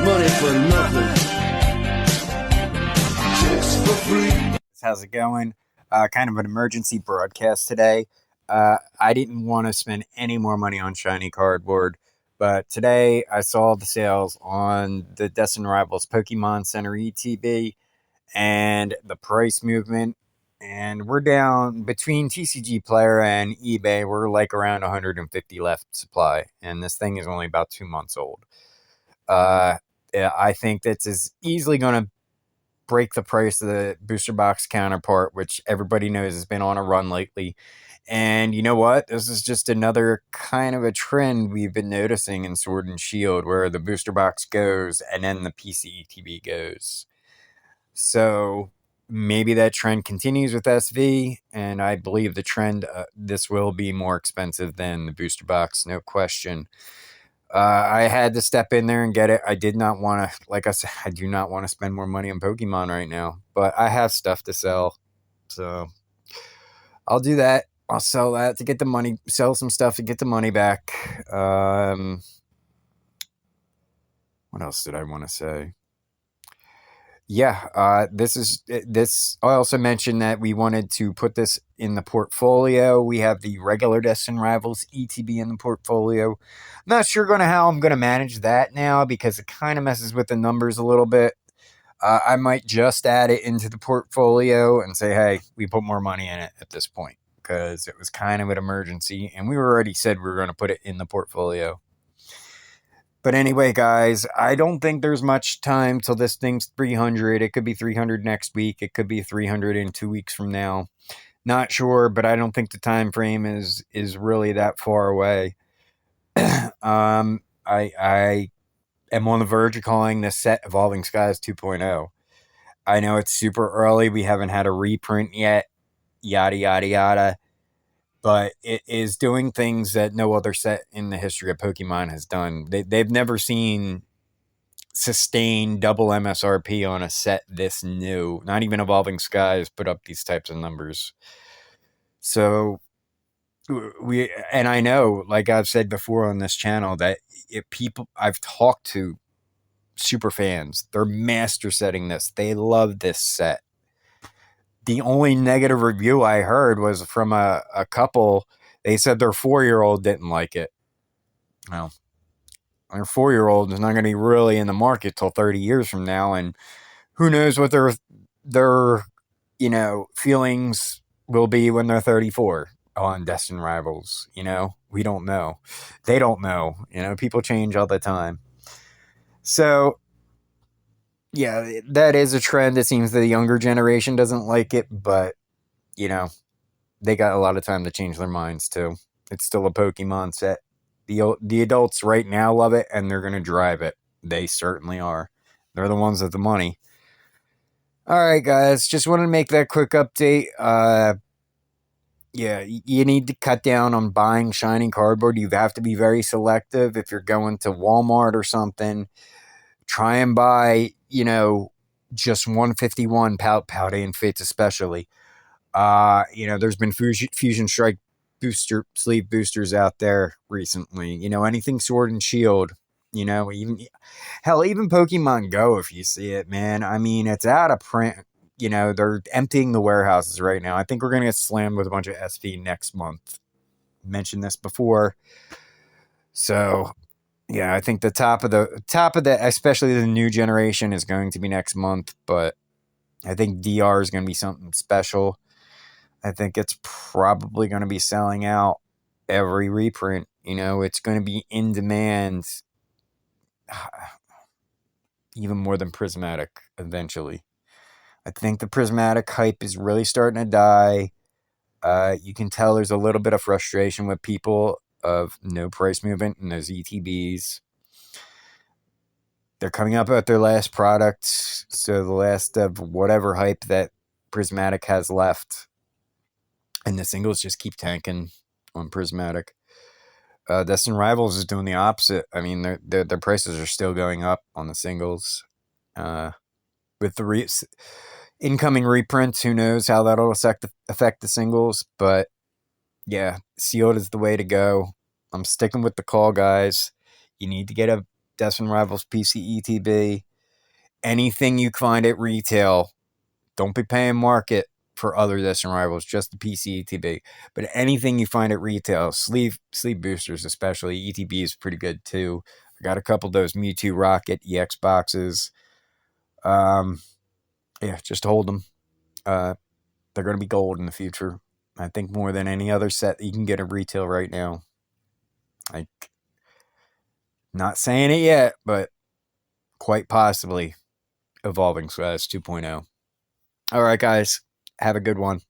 money for nothing. Chicks for free. How's it going? Kind of an emergency broadcast today. I didn't want to spend any more money on shiny cardboard, but today I saw the sales on the Destined Rivals Pokemon Center ETB and the price movement. And we're down between TCG Player and eBay. We're like around 150 left supply, and this thing is only about 2 months old. Yeah, I think this is easily going to break the price of the booster box counterpart, which everybody knows has been on a run lately. And you know what? This is just another kind of a trend we've been noticing in Sword and Shield, where the booster box goes and then the PC ETB goes. So maybe that trend continues with SV, and I believe the trend, this will be more expensive than the booster box, no question. I had to step in there and get it. I did not want to, like I said, I do not want to spend more money on Pokemon right now, but I have stuff to sell. So I'll do that. I'll sell that to get the money, sell some stuff to get the money back. What else did I want to say? Yeah, this. I also mentioned that we wanted to put this in the portfolio. We have the regular Destined Rivals ETB in the portfolio. Not sure how I'm going to manage that now because it kind of messes with the numbers a little bit. I might just add it into the portfolio and say, hey, we put more money in it at this point because it was kind of an emergency, and we already said we were going to put it in the portfolio. But anyway, guys, I don't think there's much time till this thing's 300. It could be 300 next week. It could be 300 in 2 weeks from now. Not sure, but I don't think the time frame is really that far away. I am on the verge of calling this set Evolving Skies 2.0. I know it's super early. We haven't had a reprint yet. Yada, yada, yada. But it is doing things that no other set in the history of Pokemon has done. They've never seen sustained double MSRP on a set this new. Not even Evolving Skies put up these types of numbers. So and I know, like I've said before on this channel, that people I've talked to, super fans, they're master setting this. They love this set. The only negative review I heard was from a couple. They said their 4-year-old didn't like it. Well, their 4-year-old is not going to be really in the market till 30 years from now, and who knows what their feelings will be when they're 34 on Destined Rivals. We don't know. They don't know. People change all the time. So yeah, that is a trend. It seems the younger generation doesn't like it, but, they got a lot of time to change their minds, too. It's still a Pokemon set. The adults right now love it, and they're going to drive it. They certainly are. They're the ones with the money. All right, guys. Just wanted to make that quick update. Yeah, you need to cut down on buying shiny cardboard. You have to be very selective. If you're going to Walmart or something, try and buy, just 151 Paldean Fates especially. There's been Fusion Strike sleeve boosters out there recently. Anything Sword and Shield. Even Pokemon Go, if you see it, man. I mean, it's out of print. They're emptying the warehouses right now. I think we're going to get slammed with a bunch of SV next month. Mentioned this before. So yeah, I think the top of the, especially the new generation, is going to be next month, but I think DR is going to be something special. I think it's probably going to be selling out every reprint. It's going to be in demand even more than Prismatic eventually. I think the Prismatic hype is really starting to die. You can tell there's a little bit of frustration with people of no price movement in those ETBs. They're coming up at their last product, so the last of whatever hype that Prismatic has left. And the singles just keep tanking on Prismatic. Destined Rivals is doing the opposite. I mean, their prices are still going up on the singles. With the incoming reprints, who knows how that'll affect the singles. But yeah, sealed is the way to go. I'm sticking with the call, guys. You need to get a Destined Rivals PC ETB. Anything you find at retail, don't be paying market for other Destined Rivals, just the PC ETB. But anything you find at retail, sleeve boosters especially, ETB is pretty good too. I got a couple of those Mewtwo Rocket EX boxes. Yeah, just hold them. They're going to be gold in the future. I think more than any other set that you can get at retail right now. Like, not saying it yet, but quite possibly Evolving Skies 2.0. All right, guys. Have a good one.